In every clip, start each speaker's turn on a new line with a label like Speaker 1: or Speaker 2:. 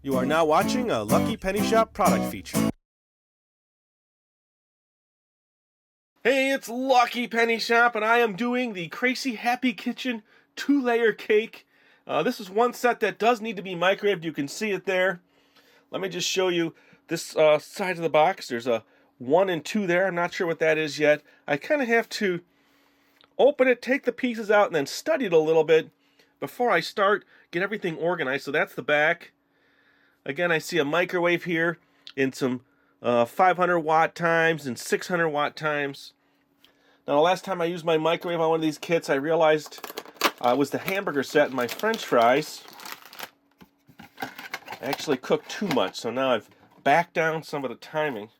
Speaker 1: You are now watching a Lucky Penny Shop product feature. Hey, it's Lucky Penny Shop, and I am doing the Kracie Happy Kitchen 2-layer cake. This is one set that does need to be microwaved. You can see it there. Let me just show you this side of the box. There's a 1 and 2 there. I'm not sure what that is yet. I kind of have to open it, take the pieces out, and then study it a little bit before I start, get everything organized. So that's the back. Again, I see a microwave here in some 500 watt times and 600 watt times. Now, the last time I used my microwave on one of these kits, I realized it was the hamburger set and my French fries. I actually cooked too much, so now I've backed down some of the timing.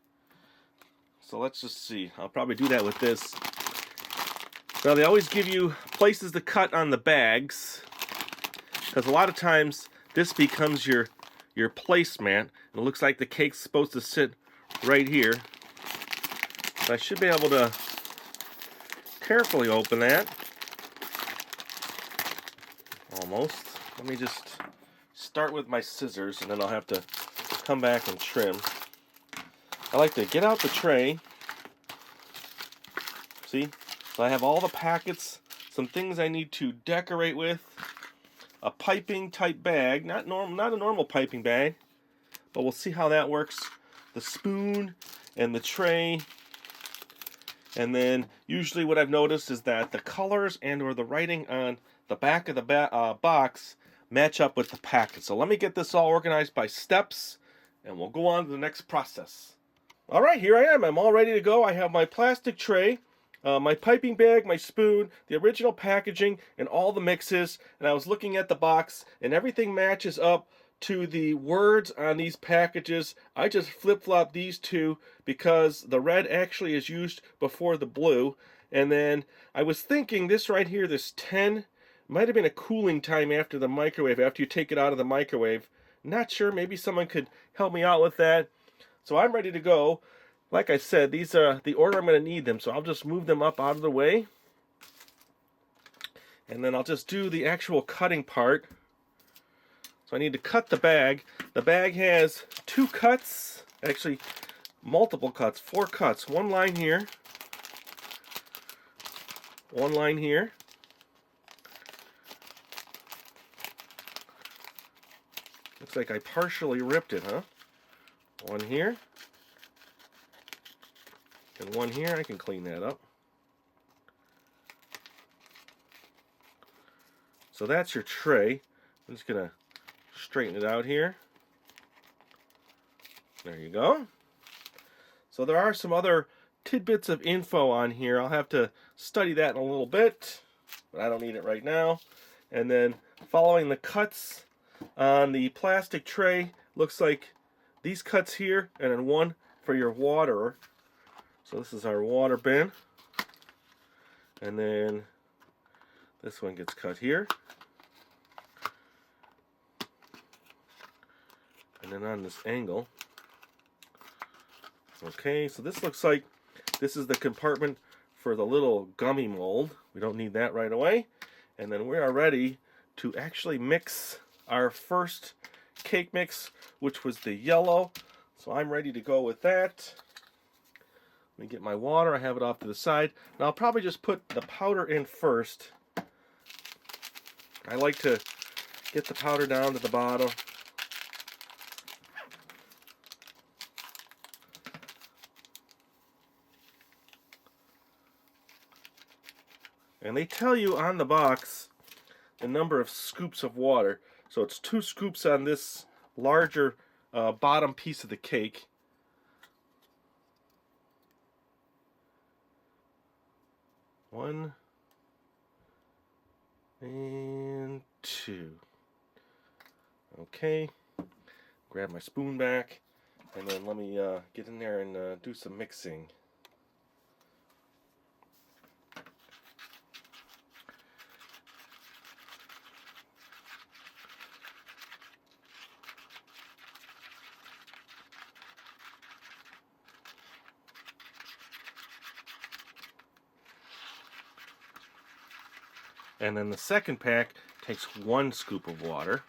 Speaker 1: So let's just see. I'll probably do that with this. Now, they always give you places to cut on the bags, because a lot of times this becomes your placemat. It looks like the cake's supposed to sit right here. So I should be able to carefully open that. Almost. Let me just start with my scissors, and then I'll have to come back and trim. I like to get out the tray. See? So I have all the packets, some things I need to decorate with. A piping type bag, not a normal piping bag, but we'll see how that works. The spoon and the tray, and then usually what I've noticed is that the colors and or the writing on the back of the box match up with the packet. So let me get this all organized by steps, and we'll go on to the next process. All right, here I am. I'm all ready to go. I have my plastic tray, my piping bag, my spoon, the original packaging, and all the mixes. And I was looking at the box, and everything matches up to the words on these packages. I just flip-flop these two because the red actually is used before the blue. And then I was thinking this right here, this 10, might have been a cooling time after the microwave, after you take it out of the microwave. Not sure, maybe someone could help me out with that. So I'm ready to go. Like I said, these are the order I'm going to need them, so I'll just move them up out of the way. And then I'll just do the actual cutting part. So I need to cut the bag. The bag has 2 cuts, actually multiple cuts, 4 cuts. 1 line here, 1 line here. Looks like I partially ripped it, huh? 1 here. And 1 here. I can clean that up. So that's your tray. I'm just going to straighten it out here. There you go. So there are some other tidbits of info on here. I'll have to study that in a little bit, but I don't need it right now. And then following the cuts on the plastic tray, looks like these cuts here, and then 1 for your water. So this is our water bin. And then this one gets cut here. And then on this angle. Okay, so this looks like this is the compartment for the little gummy mold. We don't need that right away. And then we are ready to actually mix our first cake mix, which was the yellow. So I'm ready to go with that. Let me get my water. I have it off to the side. Now I'll probably just put the powder in first. I like to get the powder down to the bottom. And they tell you on the box the number of scoops of water. So it's 2 scoops on this larger bottom piece of the cake. 1 and 2. Okay, grab my spoon back, and then let me get in there and do some mixing. And then the second pack takes 1 scoop of water.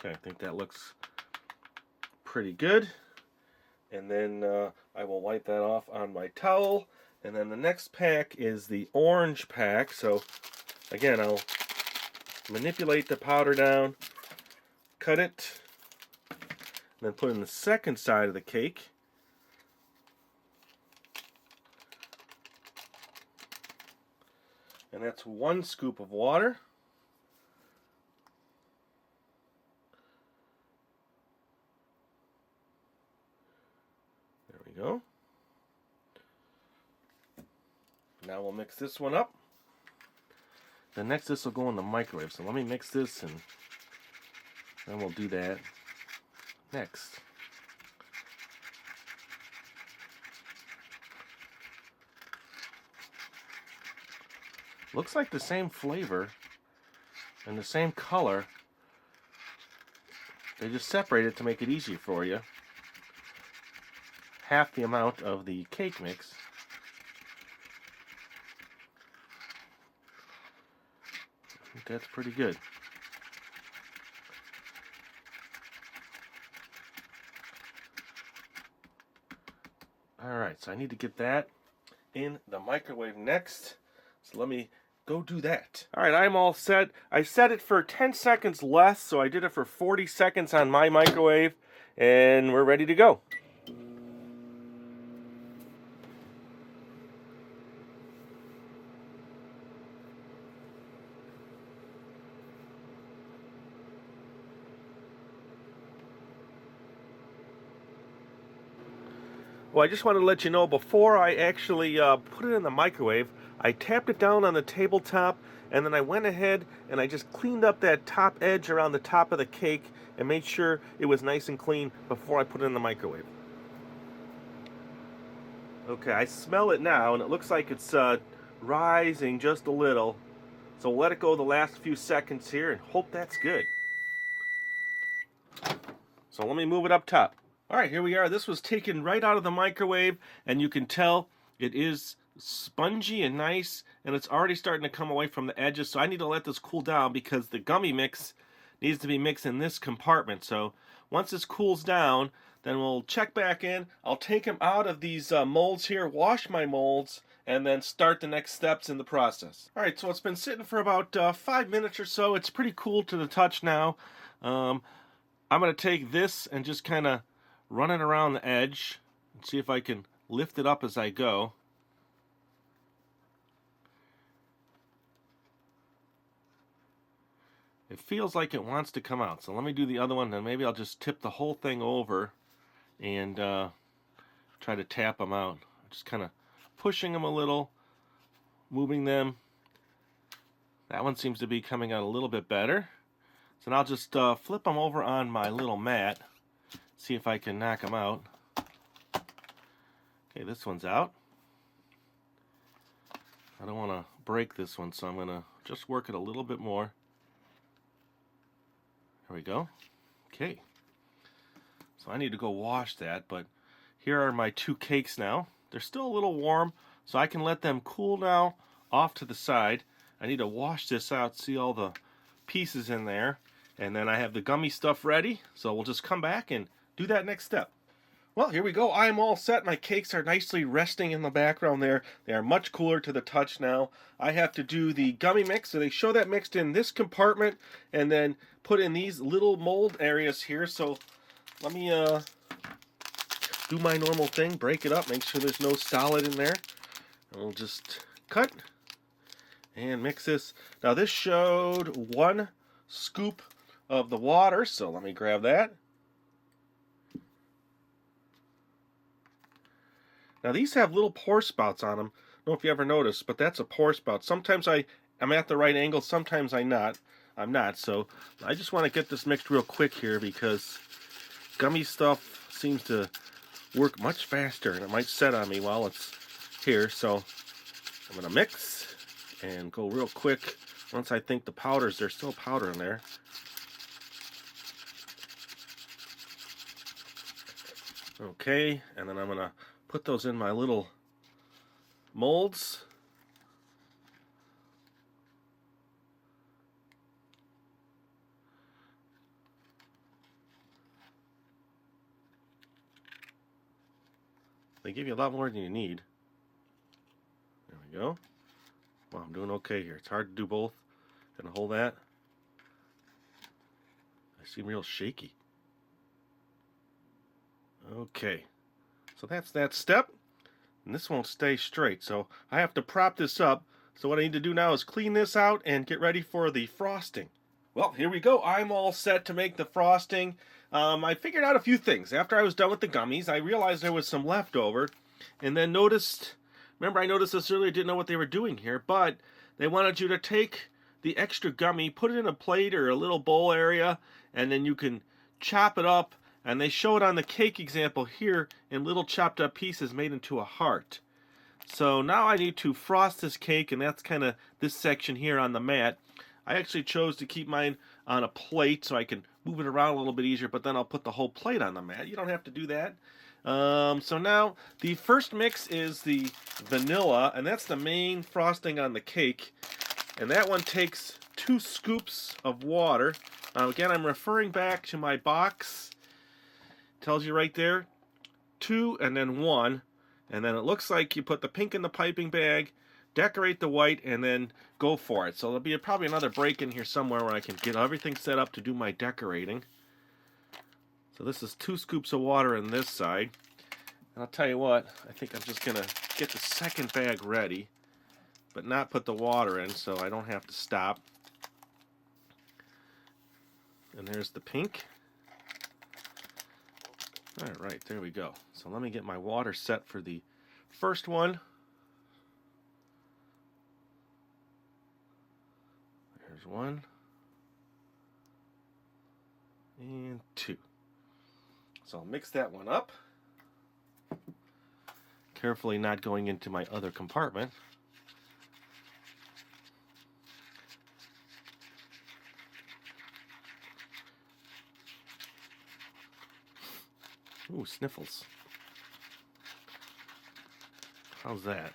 Speaker 1: Okay, I think that looks pretty good. And then I will wipe that off on my towel. And then the next pack is the orange pack. So again, I'll manipulate the powder down, cut it, and then put it in the second side of the cake. And that's 1 scoop of water. There we go. Now we'll mix this one up. Then next this will go in the microwave. So let me mix this and then we'll do that next. Looks like the same flavor and the same color. They just separate it to make it easier for you. Half the amount of the cake mix. I think that's pretty good. Alright, so I need to get that in the microwave next. So let me go do that. Alright, I'm all set. I set it for 10 seconds less, so I did it for 40 seconds on my microwave, and we're ready to go. Well, I just wanted to let you know, before I actually put it in the microwave, I tapped it down on the tabletop, and then I went ahead and I just cleaned up that top edge around the top of the cake and made sure it was nice and clean before I put it in the microwave. Okay, I smell it now, and it looks like it's rising just a little. So we'll let it go the last few seconds here and hope that's good. So let me move it up top. Alright, here we are. This was taken right out of the microwave, and you can tell it is spongy and nice, and it's already starting to come away from the edges, so I need to let this cool down because the gummy mix needs to be mixed in this compartment. So once this cools down, then we'll check back in. I'll take them out of these molds here, wash my molds, and then start the next steps in the process. Alright, so it's been sitting for about 5 minutes or so. It's pretty cool to the touch now. I'm going to take this and just kind of run it around the edge and see if I can lift it up as I go. It feels like it wants to come out, so let me do the other one, and maybe I'll just tip the whole thing over and try to tap them out. Just kind of pushing them a little, moving them. That one seems to be coming out a little bit better. So now I'll just flip them over on my little mat. See if I can knock them out. Okay, this one's out. I don't want to break this one, so I'm going to just work it a little bit more. There we go. Okay. So I need to go wash that, but here are my 2 cakes now. They're still a little warm, so I can let them cool now off to the side. I need to wash this out, see all the pieces in there, and then I have the gummy stuff ready, so we'll just come back and do that next step. Well, here we go. I'm all set. My cakes are nicely resting in the background there. They are much cooler to the touch now. I have to do the gummy mix, so they show that mixed in this compartment and then put in these little mold areas here. So let me do my normal thing, break it up, make sure there's no solid in there. And we'll just cut and mix this. Now this showed 1 scoop of the water, so let me grab that. Now these have little pour spouts on them. I don't know if you ever noticed, but that's a pour spout. Sometimes I'm at the right angle, sometimes I'm not. So I just want to get this mixed real quick here because gummy stuff seems to work much faster, and it might set on me while it's here. So I'm going to mix and go real quick. Once I think the powders, there's still powder in there. Okay, and then I'm going to put those in my little molds. They give you a lot more than you need. There we go. Well, I'm doing okay here. It's hard to do both and hold that. I seem real shaky. Okay, so that's that step, and this won't stay straight, so I have to prop this up. So what I need to do now is clean this out and get ready for the frosting. Well, here we go. I'm all set to make the frosting. I figured out a few things. After I was done with the gummies, I realized there was some leftover, and then remember I noticed this earlier, didn't know what they were doing here, but they wanted you to take the extra gummy, put it in a plate or a little bowl area, and then you can chop it up, and they show it on the cake example here in little chopped up pieces made into a heart. So now I need to frost this cake, and that's kind of this section here on the mat. I actually chose to keep mine on a plate so I can move it around a little bit easier, but then I'll put the whole plate on the mat. You don't have to do that. So now the first mix is the vanilla, and that's the main frosting on the cake. And that one takes 2 scoops of water. Now again, I'm referring back to my box. It tells you right there, 2 and then 1. And then it looks like you put the pink in the piping bag, decorate the white, and then go for it. So there'll be probably another break in here somewhere where I can get everything set up to do my decorating. So this is 2 scoops of water on this side. And I'll tell you what, I think I'm just going to get the second bag ready, but not put the water in so I don't have to stop. And there's the pink. Alright, there we go. So let me get my water set for the first one. There's 1. And 2. So I'll mix that one up. Carefully not going into my other compartment. Ooh, sniffles. How's that?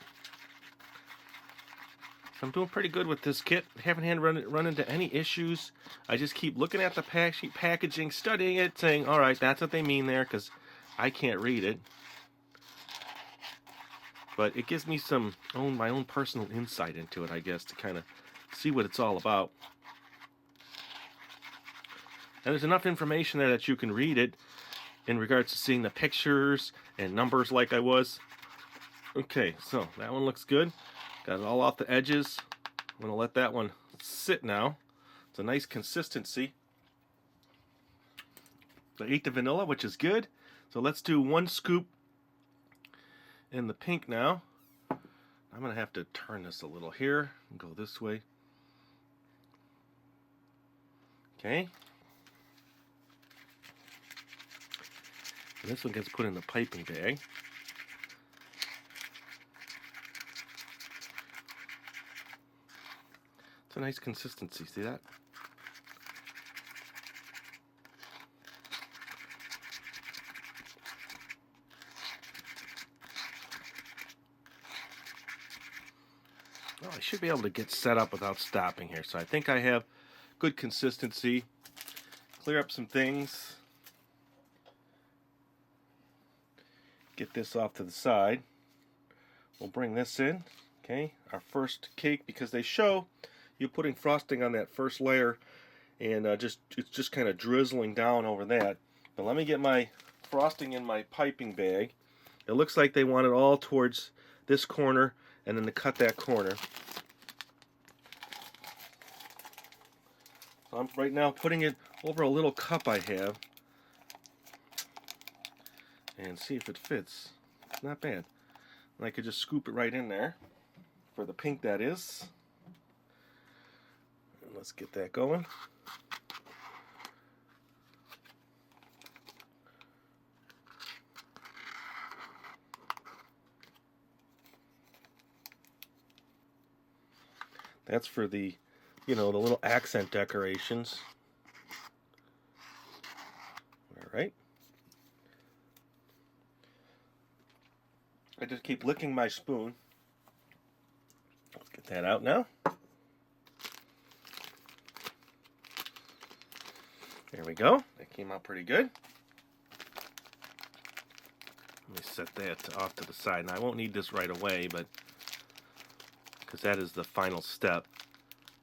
Speaker 1: So I'm doing pretty good with this kit. Haven't had run into any issues. I just keep looking at the packaging, studying it, saying, all right, that's what they mean there, because I can't read it. But it gives me my own personal insight into it, I guess, to kind of see what it's all about. And there's enough information there that you can read it in regards to seeing the pictures and numbers like I was. Okay, so that one looks good. Got it all off the edges. I'm going to let that one sit now. It's a nice consistency. I ate the vanilla, which is good. So let's do 1 scoop in the pink now. I'm going to have to turn this a little here and go this way. Okay. And this one gets put in the piping bag. It's a nice consistency, see that? Well, I should be able to get set up without stopping here, so I think I have good consistency. Clear up some things. Get this off to the side. We'll bring this in, okay, our first cake, because they show you putting frosting on that first layer, and it's just kind of drizzling down over that. But let me get my frosting in my piping bag. It looks like they want it all towards this corner, and then to cut that corner. So I'm right now putting it over a little cup I have, and see if it fits. It's not bad. And I could just scoop it right in there, for the pink that is. And let's get that going. That's for the, the little accent decorations. All right. I just keep licking my spoon. Let's get that out now. There we go. That came out pretty good. Let me set that off to the side. Now I won't need this right away, but because that is the final step.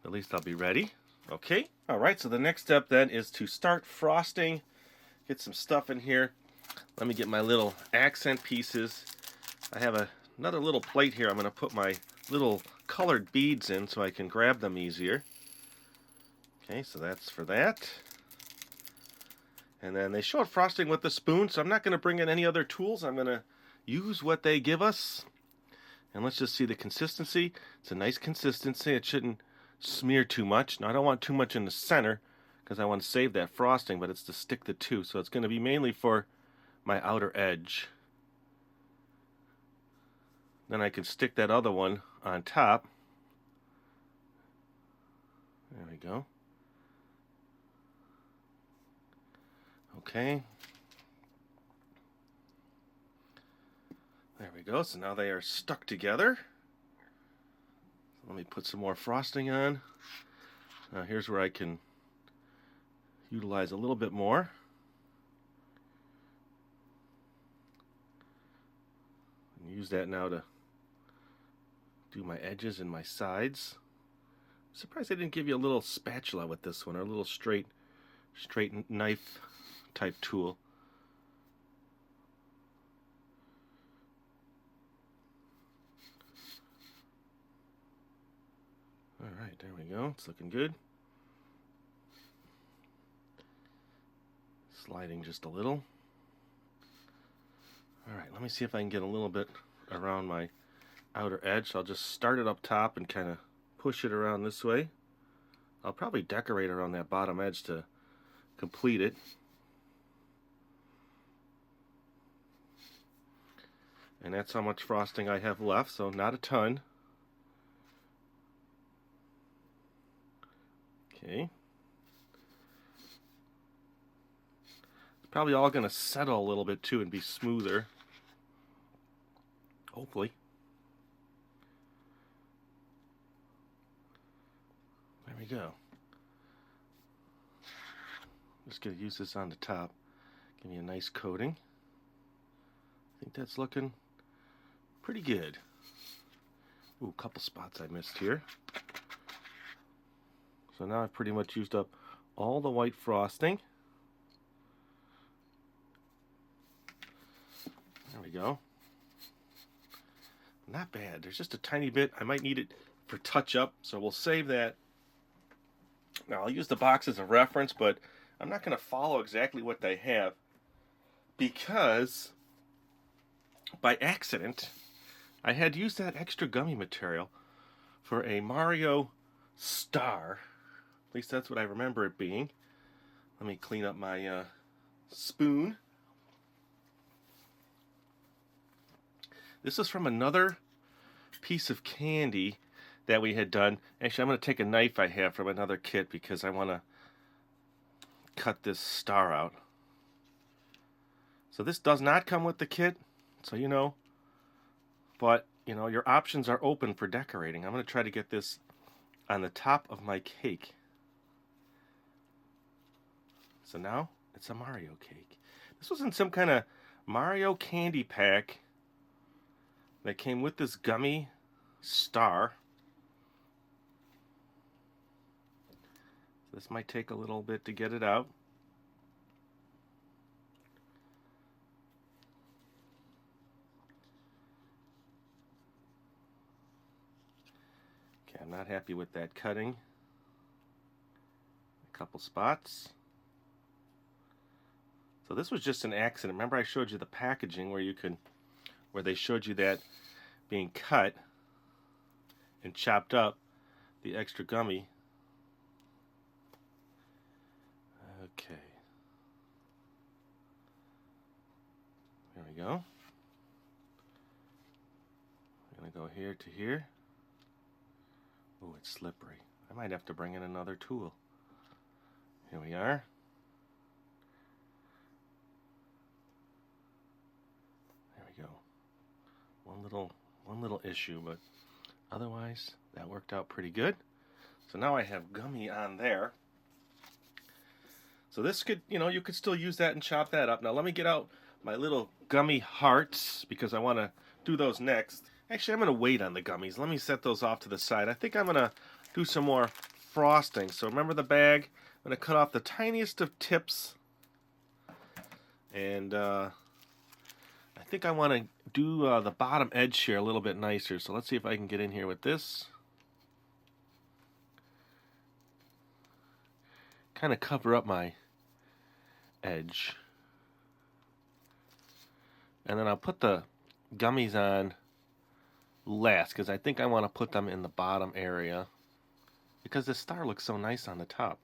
Speaker 1: At least I'll be ready. Okay. All right, so the next step then is to start frosting. Get some stuff in here. Let me get my little accent pieces. I have another little plate here. I'm going to put my little colored beads in so I can grab them easier. Okay, so that's for that. And then they show it frosting with the spoon, so I'm not going to bring in any other tools. I'm going to use what they give us. And let's just see the consistency. It's a nice consistency. It shouldn't smear too much. Now, I don't want too much in the center because I want to save that frosting, but it's to stick the two. So it's going to be mainly for my outer edge. Then I can stick that other one on top. There we go. Okay. There we go. So now they are stuck together. Let me put some more frosting on. Now here's where I can utilize a little bit more. And use that now to do my edges and my sides. I'm surprised they didn't give you a little spatula with this one, or a little straight knife type tool. Alright, there we go. It's looking good. Sliding just a little. Alright, let me see if I can get a little bit around my outer edge. So I'll just start it up top and kind of push it around this way. I'll probably decorate around that bottom edge to complete it. And that's how much frosting I have left, so not a ton. Okay. It's probably all going to settle a little bit too and be smoother. Hopefully. There we go. Just going to use this on the top. Give me a nice coating. I think that's looking pretty good. Ooh, a couple spots I missed here. So now I've pretty much used up all the white frosting. There we go. Not bad. There's just a tiny bit. I might need it for touch-up, so we'll save that. Now, I'll use the box as a reference, but I'm not going to follow exactly what they have because by accident, I had used that extra gummy material for a Mario star. At least that's what I remember it being. Let me clean up my spoon. This is from another piece of candy that we had done. Actually, I'm going to take a knife I have from another kit because I want to cut this star out. So this does not come with the kit, so you know. But, you know, your options are open for decorating. I'm going to try to get this on the top of my cake. So now it's a Mario cake. This was in some kind of Mario candy pack that came with this gummy star. So this might take a little bit to get it out. Okay, I'm not happy with that cutting. A couple spots. So this was just an accident. Remember I showed you the packaging where they showed you that being cut and chopped up, the extra gummy. Okay. There we go. I'm going to go here to here. Oh, it's slippery. I might have to bring in another tool. Here we are. One little issue, but otherwise that worked out pretty good. So now I have gummy on there. So this could, you know, you could still use that and chop that up. Now let me get out my little gummy hearts because I want to do those next. Actually, I'm going to wait on the gummies. Let me set those off to the side. I think I'm going to do some more frosting. So remember the bag? I'm going to cut off the tiniest of tips. And I think I want to do the bottom edge here a little bit nicer. So let's see if I can get in here with this. Kind of cover up my edge. And then I'll put the gummies on last because I think I want to put them in the bottom area because the star looks so nice on the top.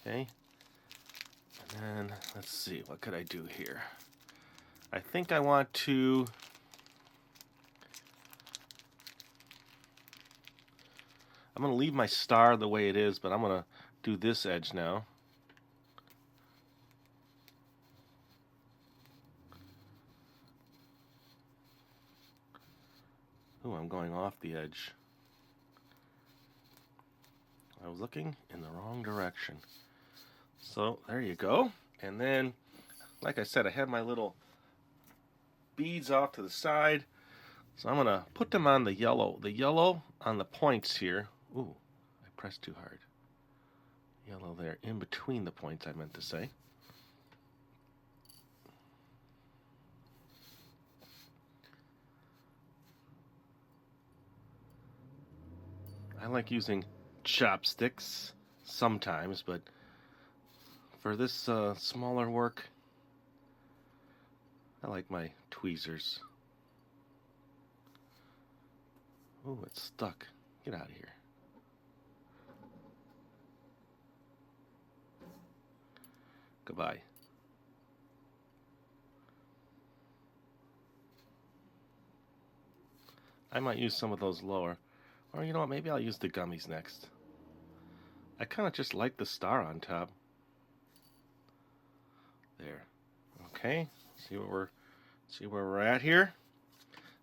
Speaker 1: Okay. And then let's see, what could I do here? I think I want to I'm going to leave my star the way it is, but I'm going to do this edge now. Ooh, I'm going off the edge. I was looking in the wrong direction. So there you go. And then, like I said, I have my little beads off to the side. So I'm going to put them on the yellow. The yellow on the points here. Ooh, I pressed too hard. Yellow there, in between the points, I meant to say. I like using chopsticks sometimes, but for this smaller work, I like my tweezers. Ooh, it's stuck. Get out of here. Goodbye. I might use some of those lower. Or you know what, maybe I'll use the gummies next. I kind of just like the star on top. There. Okay. See where we're at here.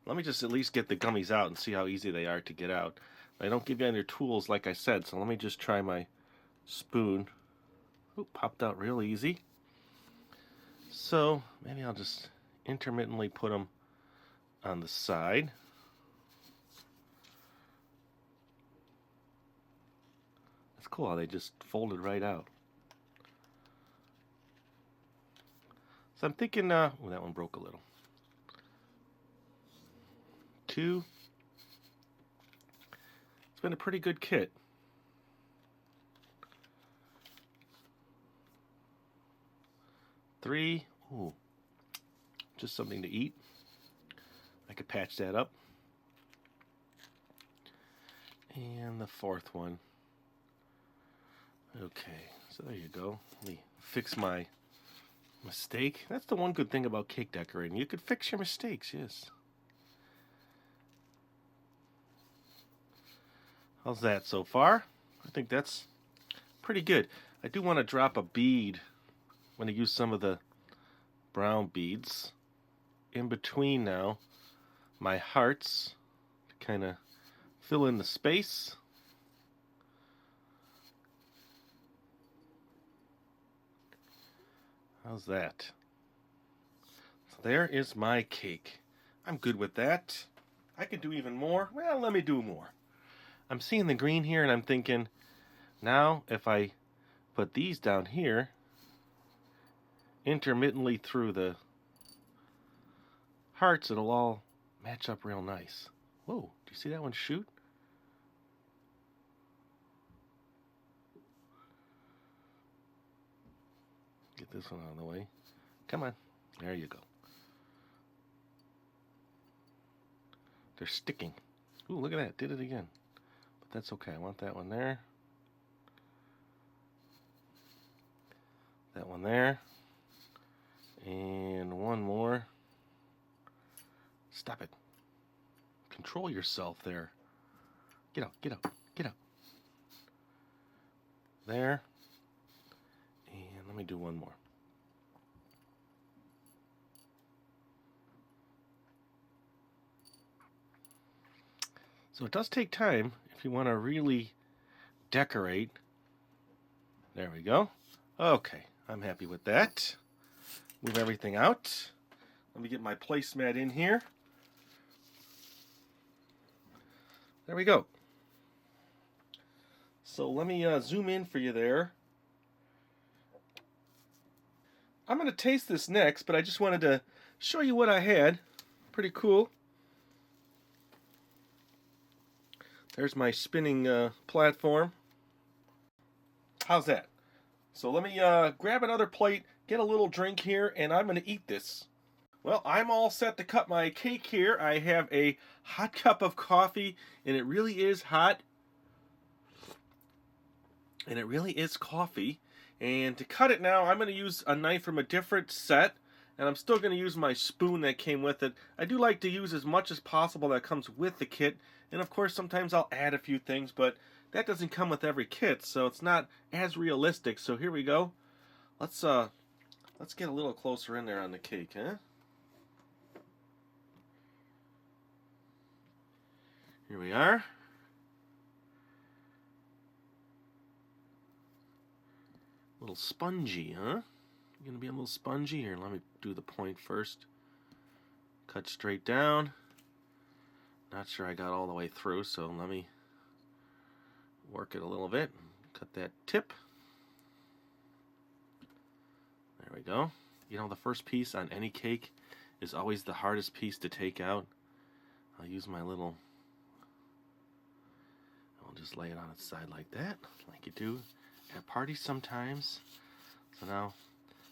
Speaker 1: Let me just at least get the gummies out and see how easy they are to get out. They don't give you any tools like I said, so let me just try my spoon. Ooh, popped out real easy. So maybe I'll just intermittently put them on the side. That's cool how they just folded right out. So I'm thinking, oh, that one broke a little. 2. It's been a pretty good kit. 3. Ooh, just something to eat. I could patch that up. And the 4th one. Okay, so there you go. Let me fix my mistake. That's the one good thing about cake decorating. You could fix your mistakes, yes. How's that so far? I think that's pretty good. I do want to drop a bead. I'm going to use some of the brown beads in between now my hearts to kind of fill in the space. How's that? So there is my cake. I'm good with that. I could do even more. Well, let me do more. I'm seeing the green here and I'm thinking, now if I put these down here intermittently through the hearts, it'll all match up real nice. Whoa, do you see that one shoot? Get this one out of the way. Come on. There you go. They're sticking. Ooh, look at that. Did it again. But that's okay. I want that one there. That one there. And one more. Stop it. Control yourself there. Get out, get out, get out. There. And let me do one more. So it does take time if you want to really decorate. There we go. Okay, I'm happy with that. Move everything out. Let me get my placemat in here. There we go. So let me zoom in for you there. I'm going to taste this next, but I just wanted to show you what I had. Pretty cool. There's my spinning platform. How's that? So let me grab another plate, get a little drink here, and I'm going to eat this. Well, I'm all set to cut my cake here. I have a hot cup of coffee, and it really is hot. And it really is coffee. And to cut it now, I'm going to use a knife from a different set. And I'm still going to use my spoon that came with it. I do like to use as much as possible that comes with the kit. And of course, sometimes I'll add a few things, but that doesn't come with every kit, so it's not as realistic. So here we go. Let's get a little closer in there on the cake, huh? Here we are. A little spongy, huh? Gonna be a little spongy here. Let me do the point first. Cut straight down. Not sure I got all the way through, so let me work it a little bit. Cut that tip. There we go. You know, the first piece on any cake is always the hardest piece to take out. I'll use my little... I'll just lay it on its side like that, like you do at parties sometimes. So now,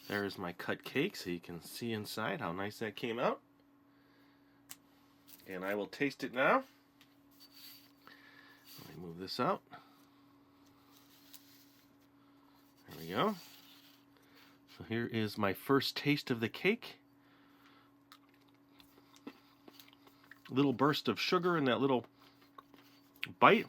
Speaker 1: there is my cut cake, so you can see inside how nice that came out. And I will taste it now. Let me move this out. There we go. So here is my first taste of the cake. Little burst of sugar in that little bite.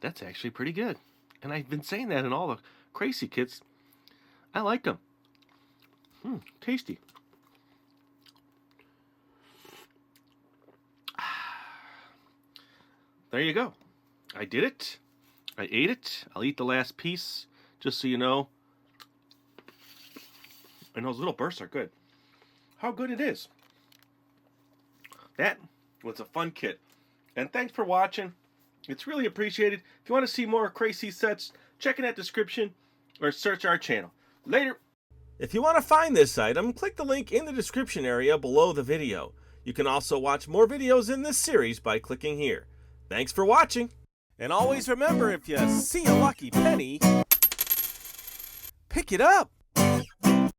Speaker 1: That's actually pretty good. And I've been saying that in all the Kracie kits. I like them. Tasty. There you go. I did it. I ate it. I'll eat the last piece, just so you know. And those little bursts are good. How good it is. That was a fun kit. And thanks for watching. It's really appreciated. If you want to see more Kracie sets, check in that description or search our channel. Later. If you want to find this item, click the link in the description area below the video. You can also watch more videos in this series by clicking here. Thanks for watching. And always remember, if you see a lucky penny, pick it up.